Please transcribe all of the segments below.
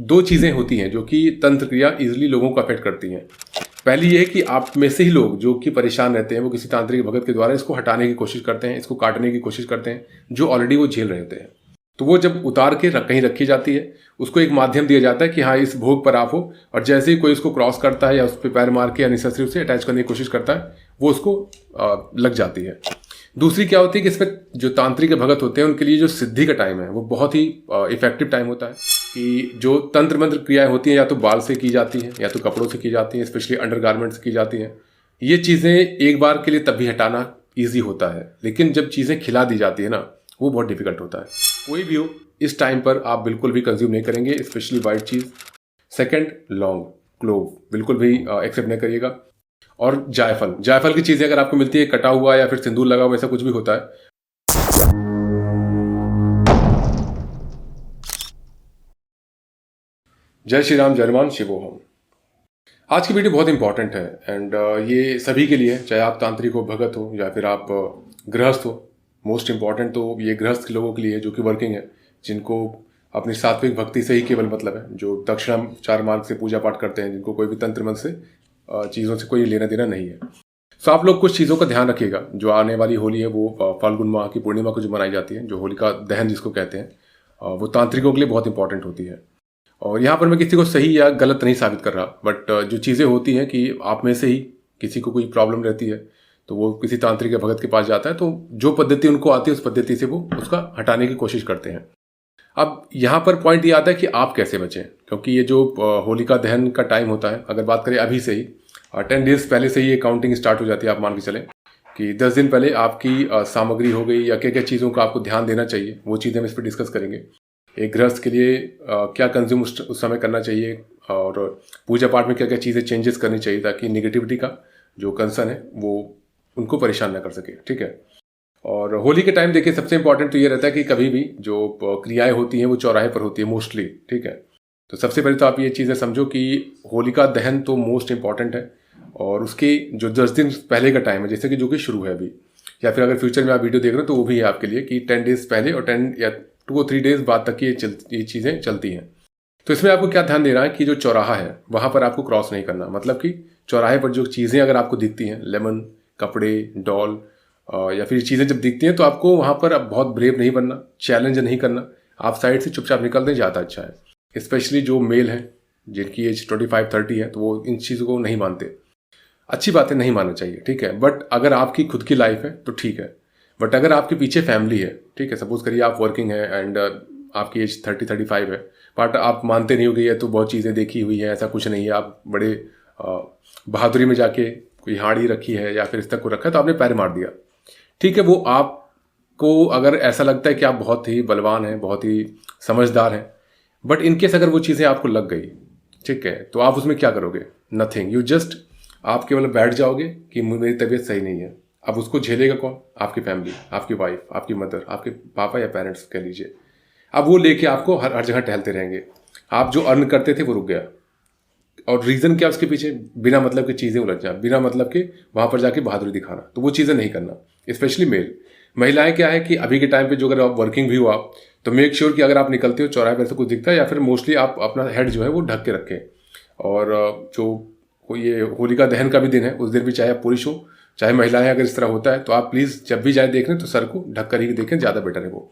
दो चीज़ें होती हैं जो कि तंत्र क्रिया ईजिली लोगों को अफेक्ट करती हैं। पहली ये है कि आप में से ही लोग जो कि परेशान रहते हैं वो किसी तांत्रिक भगत के द्वारा इसको हटाने की कोशिश करते हैं, इसको काटने की कोशिश करते हैं, जो ऑलरेडी वो झेल रहे होते हैं। तो वो जब उतार के कहीं रखी जाती है, उसको एक माध्यम दिया जाता है कि हाँ इस भोग पर आप हो, और जैसे ही कोई उसको क्रॉस करता है या उस पर पैर मार के या अननेसेसरी उसे अटैच करने की कोशिश करता है, वो उसको लग जाती है। दूसरी क्या होती है कि इसमें जो तांत्रिक भगत होते हैं उनके लिए जो सिद्धि का टाइम है वो बहुत ही इफेक्टिव टाइम होता है। कि जो तंत्र मंत्र क्रियाएं होती हैं या तो बाल से की जाती हैं या तो कपड़ों से की जाती हैं, स्पेशली अंडरगारमेंट से की जाती हैं। ये चीज़ें एक बार के लिए तभी हटाना ईजी होता है, लेकिन जब चीज़ें खिला दी जाती है ना, वो बहुत डिफिकल्ट होता है। कोई भी हो, इस टाइम पर आप बिल्कुल भी कंज्यूम नहीं करेंगे, स्पेशली वाइट चीज़। सेकंड, लौंग, क्लोव बिल्कुल भी एक्सेप्ट नहीं करिएगा। और जायफल की चीज़ें अगर आपको मिलती है कटा हुआ या फिर सिंदूर लगा हुआ, ऐसा कुछ भी होता है। जय श्री राम, जय हनुमान, शिवोहम। आज की वीडियो बहुत इंपॉर्टेंट है एंड ये सभी के लिए, चाहे आप तांत्रिक हो, भगत हो या फिर आप गृहस्थ हो। मोस्ट इंपॉर्टेंट तो ये गृहस्थ लोगों के लिए जो कि वर्किंग है, जिनको अपनी सात्विक भक्ति से ही केवल मतलब है, जो दक्षिणाचार मार्ग से पूजा पाठ करते हैं, जिनको कोई भी तंत्र मंत्र से चीज़ों से कोई लेना देना नहीं है। तो आप लोग कुछ चीज़ों का ध्यान रखिएगा। जो आने वाली होली है वो फाल्गुन माह की पूर्णिमा को जो मनाई जाती है, जो होलिका दहन जिसको कहते हैं, वो तांत्रिकों के लिए बहुत इंपॉर्टेंट होती है। और यहाँ पर मैं किसी को सही या गलत नहीं साबित कर रहा, बट जो चीज़ें होती हैं कि आप में से ही किसी को कोई प्रॉब्लम रहती है तो वो किसी तांत्रिक या भगत के पास जाता है, तो जो पद्धति उनको आती है उस पद्धति से वो उसका हटाने की कोशिश करते हैं। अब यहाँ पर पॉइंट ये आता है कि आप कैसे बचें, क्योंकि ये जो होलिका दहन का टाइम होता है, अगर बात करें अभी से ही 10 डेज पहले से ही ये काउंटिंग स्टार्ट हो जाती है। आप मान के चलें कि 10 दिन पहले आपकी सामग्री हो गई या क्या क्या चीज़ों का आपको ध्यान देना चाहिए, वो चीज़ें हम इस पर डिस्कस करेंगे। एक गृहस्थ के लिए क्या कंज्यूम उस समय करना चाहिए, और पूजा पाठ में क्या क्या चीज़ें चेंजेस करनी चाहिए ताकि निगेटिविटी का जो कंसर्न है वो उनको परेशान ना कर सके। ठीक है। और होली के टाइम देखिए, सबसे इंपॉर्टेंट तो ये रहता है कि कभी भी जो क्रियाएं होती हैं वो चौराहे पर होती है मोस्टली। ठीक है। तो सबसे पहले तो आप ये चीज़ें समझो कि होलिका दहन तो मोस्ट इंपॉर्टेंट है, और उसके जो 10 दिन पहले का टाइम है, जैसे कि जो कि शुरू है अभी, या फिर अगर फ्यूचर में आप वीडियो देख रहे हो तो वो भी है आपके लिए कि 10 डेज पहले और 10 या 2 और 3 डेज बाद तक ये चीज़ें चलती हैं। तो इसमें आपको क्या ध्यान देना है कि जो चौराहा है वहाँ पर आपको क्रॉस नहीं करना। मतलब कि चौराहे पर जो चीज़ें अगर आपको दिखती हैं, लेमन, कपड़े, डॉल या फिर चीज़ें जब दिखती हैं, तो आपको वहाँ पर अब बहुत ब्रेव नहीं बनना, चैलेंज नहीं करना। आप साइड से चुपचाप निकल दें, ज़्यादा अच्छा है। स्पेशली जो मेल हैं जिनकी एज 25-30 है, तो वो इन चीज़ों को नहीं मानते। अच्छी बातें नहीं मानना चाहिए, ठीक है। बट अगर आपकी खुद की लाइफ है तो ठीक है। बट अगर आपके पीछे फैमिली है, ठीक है, सपोज करिए आप वर्किंग है एंड आपकी एज 30-35 है, बट आप मानते नहीं हो गई है तो बहुत चीज़ें देखी हुई है, ऐसा कुछ नहीं है, आप बड़े बहादुरी में जाके कोई हाड़ी रखी है या फिर इस तक को रखा है तो आपने पैर मार दिया, ठीक है। वो आपको अगर ऐसा लगता है कि आप बहुत ही बलवान हैं, बहुत ही समझदार हैं, बट इनकेस अगर वो चीज़ें आपको लग गई, ठीक है, तो आप उसमें क्या करोगे? नथिंग। यू जस्ट, आप केवल बैठ जाओगे कि मेरी तबीयत सही नहीं है। अब उसको झेलेगा कौन? आपकी फैमिली, आपकी वाइफ, आपकी मदर, आपके पापा या पेरेंट्स कह लीजिए। अब वो लेके आपको हर जगह टहलते रहेंगे। आप जो अर्न करते थे वो रुक गया, और रीज़न क्या उसके पीछे? बिना मतलब की चीज़ें उलझ जाए, बिना मतलब के वहाँ पर जाके बहादुरी दिखाना। तो वो चीज़ें नहीं करना। स्पेशली महिलाएं क्या है कि अभी के टाइम पे जो अगर आप वर्किंग भी हो आप, तो मेक श्योर कि अगर आप निकलते हो चौराहे पर से कुछ दिखता है या फिर मोस्टली आप अपना हेड जो है वो ढक के रखें। और जो ये होलिका दहन का भी दिन है, उस दिन भी चाहे आप पुरुष हो चाहे महिलाएं, अगर इस तरह होता है तो आप प्लीज़ जब भी जाए देखने तो सर को ढक कर ही देखें, ज़्यादा बेटर है वो।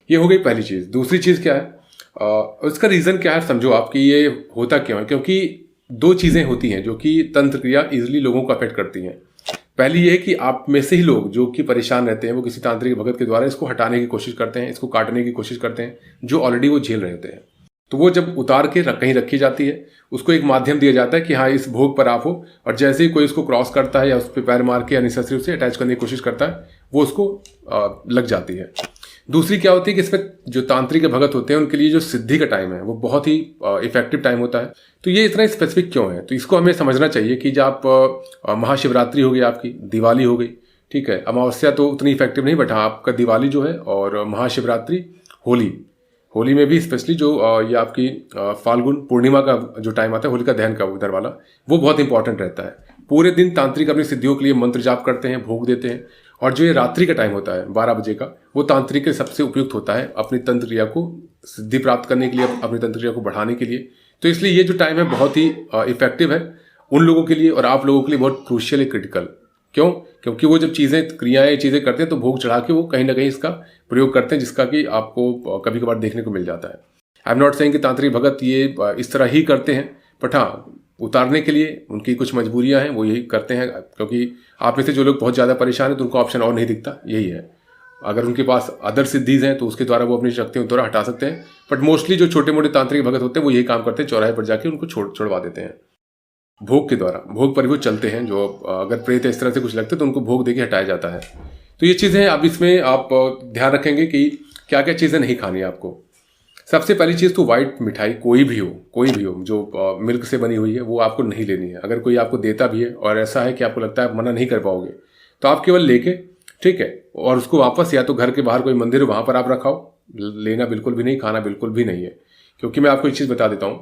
ये हो गई पहली चीज़। दूसरी चीज़ क्या है, उसका रीज़न क्या है समझो आप कि ये होता क्यों है। क्योंकि दो चीज़ें होती हैं जो कि तंत्र क्रिया ईजिली लोगों को अफेक्ट करती हैं। पहली ये है कि आप में से ही लोग जो कि परेशान रहते हैं वो किसी तांत्रिक भगत के द्वारा इसको हटाने की कोशिश करते हैं, इसको काटने की कोशिश करते हैं, जो ऑलरेडी वो झेल रहे होते हैं। तो वो जब उतार के कहीं रखी जाती है, उसको एक माध्यम दिया जाता है कि हाँ इस भोग पर आप हो, और जैसे ही कोई उसको क्रॉस करता है या उस पर पैर मार के अननेसेसरी उसे अटैच करने की कोशिश करता है, वो उसको लग जाती है। दूसरी क्या होती है कि इसमें जो तांत्रिक भगत होते हैं उनके लिए जो सिद्धि का टाइम है वो बहुत ही इफेक्टिव टाइम होता है। तो ये इतना स्पेसिफिक क्यों है, तो इसको हमें समझना चाहिए कि जब आप महाशिवरात्रि हो गई, आपकी दिवाली हो गई, ठीक है, अमावस्या तो उतनी इफेक्टिव नहीं, बट हाँ आपका दिवाली जो है और महाशिवरात्रि, होली में भी स्पेशली जो ये आपकी फाल्गुन पूर्णिमा का जो टाइम आता है, होलिका दहन का उधर वाला, वो बहुत इंपॉर्टेंट रहता है। पूरे दिन तांत्रिक अपनी सिद्धियों के लिए मंत्र जाप करते हैं, भोग देते हैं, और जो ये रात्रि का टाइम होता है 12 बजे का, वो तांत्रिक के सबसे उपयुक्त होता है अपनी तंत्र क्रिया को सिद्धि प्राप्त करने के लिए, अपनी तंत्र क्रिया को बढ़ाने के लिए। तो इसलिए ये जो टाइम है बहुत ही इफेक्टिव है उन लोगों के लिए और आप लोगों के लिए बहुत क्रूशियल है, क्रिटिकल। क्यों? क्योंकि वो जब क्रियाएं चीज़ें करते हैं तो भोग चढ़ा के वो कहीं ना कहीं इसका प्रयोग करते हैं, जिसका कि आपको कभी कभार देखने को मिल जाता है। आई एम नॉट सेइंग कि तांत्रिक भगत ये इस तरह ही करते हैं, बट हाँ, उतारने के लिए उनकी कुछ मजबूरियां हैं, वो यही करते हैं। क्योंकि आप में से जो लोग बहुत ज़्यादा परेशान हैं तो उनको ऑप्शन और नहीं दिखता, यही है। अगर उनके पास अदर सिद्धीज हैं तो उसके द्वारा वो अपनी शक्तियों द्वारा हटा सकते हैं, बट मोस्टली जो छोटे मोटे तांत्रिक भगत होते हैं वो यही काम करते हैं, चौराहे पर जाके उनको छुड़वा देते हैं भोग के द्वारा। भोग पर भी वो चलते हैं, जो अगर प्रेत इस तरह से कुछ लगते हैं तो उनको भोग देके हटाया जाता है। तो ये चीज़ें अब इसमें आप ध्यान रखेंगे कि क्या क्या चीज़ें नहीं खानी है आपको। सबसे पहली चीज़ तो वाइट मिठाई कोई भी हो जो मिल्क से बनी हुई है वो आपको नहीं लेनी है। अगर कोई आपको देता भी है और ऐसा है कि आपको लगता है आप मना नहीं कर पाओगे तो आप केवल लेके, ठीक है, और उसको वापस या तो घर के बाहर कोई मंदिर है वहाँ पर आप रखाओ। लेना बिल्कुल भी नहीं, खाना बिल्कुल भी नहीं है। क्योंकि मैं आपको एक चीज़ बता देता हूँ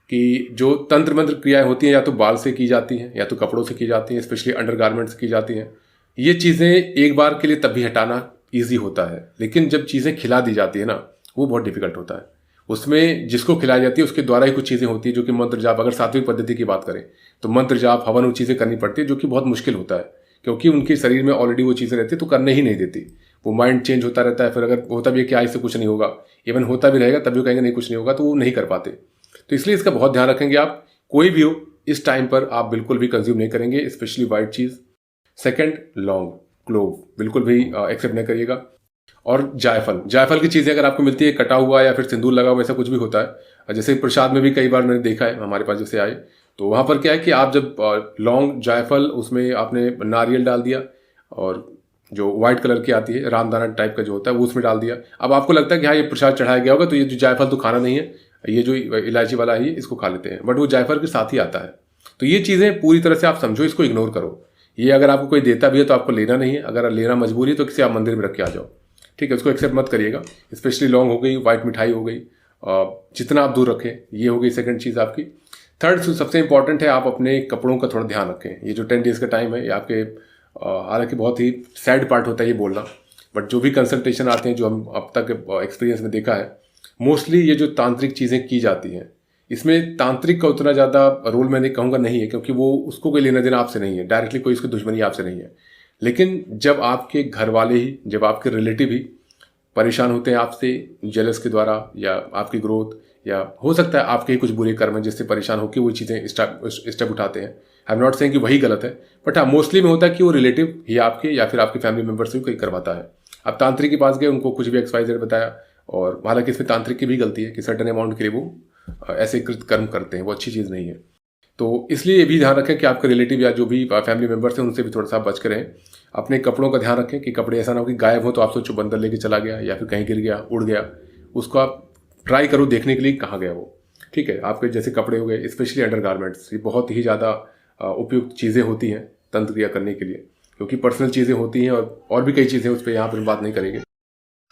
कि जो तंत्र मंत्र क्रियाएं होती हैं या तो बाल से की जाती हैं या तो कपड़ों से की जाती हैं, स्पेशली अंडरगारमेंट्स से की जाती हैं। ये चीज़ें एक बार के लिए तब भी हटाना ईजी होता है, लेकिन जब चीज़ें खिला दी जाती है ना, वो बहुत डिफिकल्ट होता है। उसमें जिसको खिलाई जाती है उसके द्वारा ही कुछ चीज़ें होती है, जो कि मंत्र जाप, अगर सात्विक पद्धति की बात करें तो मंत्र जाप हवन वो चीज़ें करनी पड़ती है, जो कि बहुत मुश्किल होता है। क्योंकि उनके शरीर में ऑलरेडी वो चीज़ें रहती है तो करने ही नहीं देती। वो माइंड चेंज होता रहता है, फिर अगर होता भी है कि आज से कुछ नहीं होगा, इवन होता भी रहेगा तब भी कहेंगे नहीं कुछ नहीं होगा, तो वो नहीं कर पाते। तो इसलिए इसका बहुत ध्यान रखेंगे आप। कोई भी हो इस टाइम पर आप बिल्कुल भी कंज्यूम नहीं करेंगे, स्पेशली वाइट चीज़। सेकंड, लौंग, क्लोव बिल्कुल भी एक्सेप्ट नहीं करिएगा। और जायफल की चीज़ें अगर आपको मिलती है कटा हुआ या फिर सिंदूर लगा हुआ, ऐसा कुछ भी होता है। जैसे प्रसाद में भी कई बार मैंने देखा है, हमारे पास जैसे आए तो वहाँ पर क्या है कि आप जब लौंग जायफल उसमें आपने नारियल डाल दिया और जो व्हाइट कलर की आती है रामदाना टाइप का जो होता है वो उसमें डाल दिया। अब आपको लगता है कि हाँ ये प्रसाद चढ़ाया गया होगा तो ये जो जायफल तो खाना नहीं है, ये जो इलायची वाला है इसको खा लेते हैं, बट वो जायफल के साथ ही आता है। तो ये चीज़ें पूरी तरह से आप समझो, इसको इग्नोर करो। ये अगर आपको कोई देता भी है तो आपको लेना नहीं है, अगर लेना मजबूरी है तो किसी आप मंदिर में रख के आ जाओ, ठीक है, उसको एक्सेप्ट मत करिएगा। स्पेशली लौंग हो गई, वाइट मिठाई हो गई, जितना आप दूर रखें, ये हो गई सेकंड चीज़ आपकी। थर्ड सबसे इंपॉर्टेंट है, आप अपने कपड़ों का थोड़ा ध्यान रखें। ये जो 10 डेज़ का टाइम है ये आपके, हालांकि बहुत ही सैड पार्ट होता है ये बोलना, बट जो भी कंसल्टेशन आते हैं, जो हम अब तक एक्सपीरियंस में देखा है, मोस्टली ये जो तांत्रिक चीज़ें की जाती हैं इसमें तांत्रिक का उतना ज़्यादा रोल मैं नहीं कहूँगा नहीं है, क्योंकि वो उसको कोई लेना देना आपसे नहीं है, डायरेक्टली कोई उसकी दुश्मनी आपसे नहीं है। लेकिन जब आपके घर वाले ही, जब आपके रिलेटिव ही परेशान होते हैं आपसे जेलस के द्वारा, या आपकी ग्रोथ, या हो सकता है आपके ही कुछ बुरे कर्म हैं जिससे परेशान होकर वो चीज़ें स्टेप उठाते हैं। आई एम नॉट सेइंग कि वही गलत है, बट हाँ मोस्टली में होता है कि वो रिलेटिव ही आपके या फिर आपके फैमिली मेम्बर से भी कोई करवाता है। अब तांत्रिक के पास गए, उनको कुछ भी XYZ बताया, और हालांकि इसमें तांत्रिक की भी गलती है कि सर्टन अमाउंट के लिए वो ऐसे कृत कर्म करते हैं, वो अच्छी चीज़ नहीं है। तो इसलिए ये भी ध्यान रखें कि आपके रिलेटिव या जो भी फैमिली मेम्बर्स हैं उनसे भी थोड़ा सा बच कर रहें। अपने कपड़ों का ध्यान रखें कि कपड़े ऐसा ना हो कि गायब हो तो आप सोचो बंदर लेके चला गया या फिर कहीं गिर गया, उड़ गया। उसको आप ट्राई करो देखने के लिए कहाँ गया वो, ठीक है। आपके जैसे कपड़े हो गए, स्पेशली अंडरगारमेंट्स, ये बहुत ही ज़्यादा उपयुक्त चीज़ें होती हैं तंत्र क्रिया करने के लिए, क्योंकि पर्सनल चीज़ें होती हैं और भी कई चीज़ें, उस पर यहाँ पर बात नहीं करेंगे।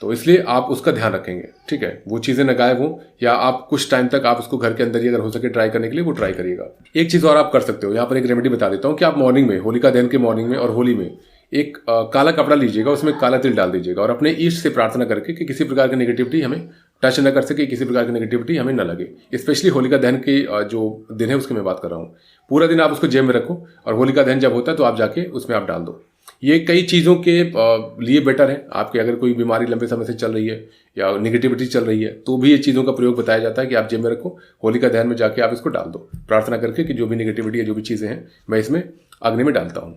तो इसलिए आप उसका ध्यान रखेंगे, ठीक है, वो चीज़ें न गायब हो, या आप कुछ टाइम तक आप उसको घर के अंदर ही अगर हो सके ट्राई करने के लिए वो ट्राई करिएगा। एक चीज़ और आप कर सकते हो, यहाँ पर एक रेमेडी बता देता हूँ कि आप मॉर्निंग में, होलिका दहन के मॉर्निंग में और होली में एक काला कपड़ा लीजिएगा, उसमें काला तिल डाल दीजिएगा और अपने ईष्ट से प्रार्थना करके कि किसी प्रकार की नेगेटिविटी हमें टच न कर सके, किसी प्रकार की नेगेटिविटी हमें न लगे। स्पेशली होलिका दहन के जो दिन है उसकी मैं बात कर रहा हूँ। पूरा दिन आप उसको जेब में रखो और होलिका दहन जब होता है तो आप जाके उसमें आप डाल दो। ये कई चीज़ों के लिए बेटर है। आपके अगर कोई बीमारी लंबे समय से चल रही है या नेगेटिविटी चल रही है तो भी ये चीज़ों का प्रयोग बताया जाता है कि आप जेब में रखो, होलिका दहन में जाके आप इसको डाल दो, प्रार्थना करके कि जो भी नेगेटिविटी है, जो भी चीज़ें हैं, मैं इसमें अग्नि में डालता हूँ।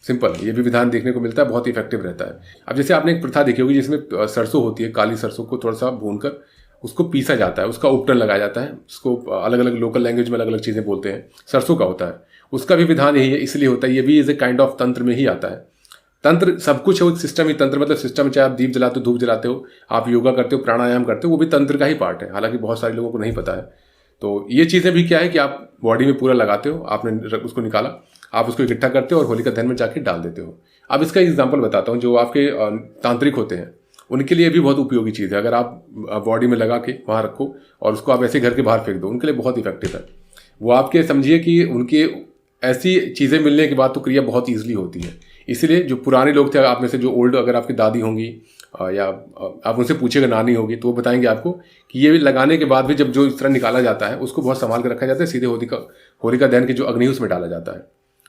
सिंपल है, ये भी विधान देखने को मिलता है, बहुत इफेक्टिव रहता है। अब जैसे आपने एक प्रथा देखी होगी जिसमें सरसों होती है, काली सरसों को थोड़ा सा भूनकर उसको पीसा जाता है, उसका उपटन लगाया जाता है, उसको अलग अलग लोकल लैंग्वेज में अलग अलग चीज़ें बोलते हैं, सरसों का होता है। उसका भी विधान यही है, इसलिए होता है, ये भी इज ए काइंड ऑफ तंत्र में ही आता है। तंत्र सब कुछ है, वो सिस्टम ही तंत्र, मतलब सिस्टम, चाहे आप दीप जलाते हो, धूप जलाते हो, आप योगा करते हो, प्राणायाम करते हो, वो भी तंत्र का ही पार्ट है। हालांकि बहुत सारे लोगों को नहीं पता है। तो ये चीज़ें भी क्या है कि आप बॉडी में पूरा लगाते हो, आपने उसको निकाला, आप उसको इकट्ठा करते हो और होलिका दहन में जाके डाल देते हो। अब इसका एग्जाम्पल बताता हूँ, जो आपके तांत्रिक होते हैं उनके लिए भी बहुत उपयोगी चीज़ है। अगर आप बॉडी में लगा के वहाँ रखो और उसको आप ऐसे घर के बाहर फेंक दो, उनके लिए बहुत इफेक्टिव है। वो आपके समझिए कि उनके ऐसी चीज़ें मिलने के बाद तो क्रिया बहुत ईजिली होती है। इसीलिए जो पुराने लोग थे, आप में से जो ओल्ड, अगर आपकी दादी होंगी या आप उनसे पूछेगा, नानी होगी तो वो बताएंगे आपको कि ये लगाने के बाद भी जब जो इस तरह निकाला जाता है उसको बहुत संभाल कर रखा जाता है, सीधे होलिका दहन की जो अग्नि उसमें डाला जाता है।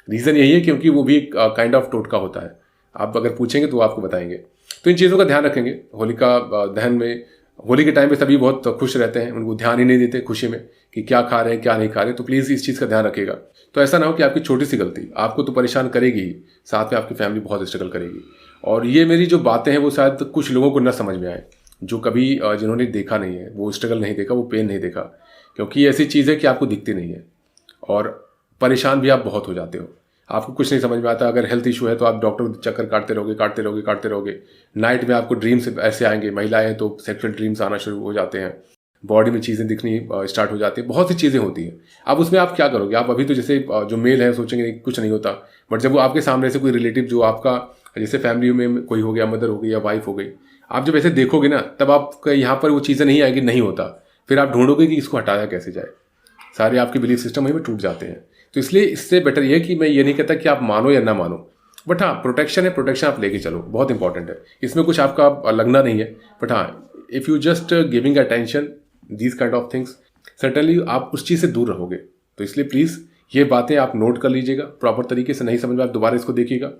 रीज़न यही है क्योंकि वो भी एक काइंड ऑफ टोटका होता है। आप अगर पूछेंगे तो वो आपको बताएंगे। तो इन चीज़ों का ध्यान रखेंगे। होलिका दहन में, होली के टाइम पे सभी बहुत खुश रहते हैं, उनको ध्यान ही नहीं देते खुशी में कि क्या खा रहे हैं क्या नहीं खा रहे। तो प्लीज़ इस चीज़ का ध्यान रखिएगा। तो ऐसा ना हो कि आपकी छोटी सी गलती आपको तो परेशान करेगी ही, साथ में आपकी फैमिली बहुत स्ट्रगल करेगी। और ये मेरी जो बातें हैं वो शायद कुछ लोगों को न समझ में आए, जो कभी जिन्होंने देखा नहीं है, वो स्ट्रगल नहीं देखा, वो पेन नहीं देखा। क्योंकि ये ऐसी चीज़ है कि आपको दिखती नहीं है और परेशान भी आप बहुत हो जाते हो। आपको कुछ नहीं समझ में आता। अगर हेल्थ इशू है तो आप डॉक्टर चक्कर काटते रहोगे। नाइट में आपको ड्रीम्स ऐसे आएंगे, महिलाएं हैं तो सेक्सुअल ड्रीम्स आना शुरू हो जाते हैं, बॉडी में चीज़ें दिखनी स्टार्ट हो जाती है, बहुत सी चीज़ें होती हैं। अब उसमें आप क्या करोगे? आप अभी तो जैसे जो मेल है सोचेंगे कुछ नहीं होता, बट जब वो आपके सामने से कोई रिलेटिव जो आपका जैसे फैमिली में कोई हो गया, मदर हो गई या वाइफ हो गई, आप जब ऐसे देखोगे ना तब आपका यहाँ पर वो चीज़ें नहीं आएगी, नहीं होता। फिर आप ढूंढोगे कि इसको हटाया कैसे जाए। सारे आपके बिलीफ सिस्टम वहीं में टूट जाते हैं। तो इसलिए इससे बेटर ये कि मैं ये नहीं कहता कि आप मानो या ना मानो, बट हाँ प्रोटेक्शन है, प्रोटेक्शन आप लेके चलो, बहुत इंपॉर्टेंट है। इसमें कुछ आपका लगना नहीं है, बट हाँ if you just giving attention these kind of things, certainly आप उस चीज़ से दूर रहोगे। तो इसलिए प्लीज़ ये बातें आप नोट कर लीजिएगा, प्रॉपर तरीके से नहीं समझ में आप दोबारा इसको देखिएगा।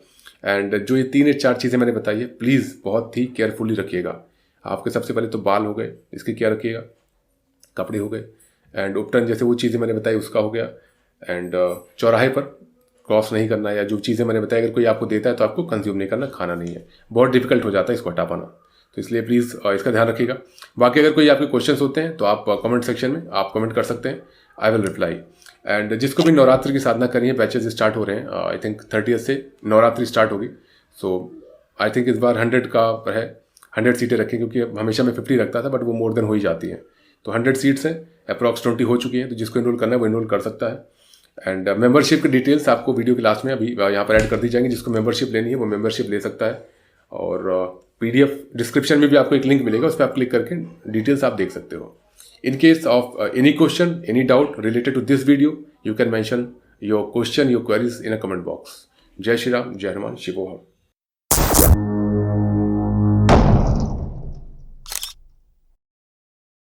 एंड जो ये 3 या 4 चीज़ें मैंने बताई है प्लीज़ बहुत ही केयरफुली रखिएगा। आपके सबसे पहले तो बाल हो गए, इसकी केयर रखिएगा, कपड़े हो गए, एंड उपटन जैसे वो चीज़ें मैंने बताई उसका हो गया। एंड चौराहे पर क्रॉस नहीं करना, या जो चीज़ें मैंने बताई अगर कोई आपको देता है तो आपको कंज्यूम नहीं करना, खाना नहीं है। बहुत डिफिकल्ट हो जाता है इसको हटा पाना। तो इसलिए प्लीज़ इसका ध्यान रखिएगा। बाकी अगर कोई आपके क्वेश्चंस होते हैं तो आप कमेंट सेक्शन में आप कमेंट कर सकते हैं, आई विल रिप्लाई। एंड जिसको भी नवरात्रि की साधना करनी है, बैचेज स्टार्ट हो रहे हैं, आई थिंक 30 से नवरात्रि स्टार्ट होगी। सो आई थिंक इस बार 100 का है, 100 सीटें रखें, क्योंकि हमेशा मैं 50 रखता था बट वो मोर देन हो ही जाती है। तो 100 सीट्स हैं, अप्रॉक्स 20 हो चुकी हैं। तो जिसको इनरोल करना है वो इनरोल कर सकता है। एंड मेंबरशिप की डिटेल्स आपको वीडियो के लास्ट में अभी यहाँ पर ऐड कर दी जाएंगी। जिसको मेंबरशिप लेनी है वो मेंबरशिप ले सकता है। और PDF डिस्क्रिप्शन में भी आपको एक लिंक मिलेगा, उस पर आप क्लिक करके डिटेल्स आप देख सकते हो। In case of any question, any doubt related to this video, you can mention your question, your queries in a comment box. जय श्री राम, जय हनुमान, शिवोहम।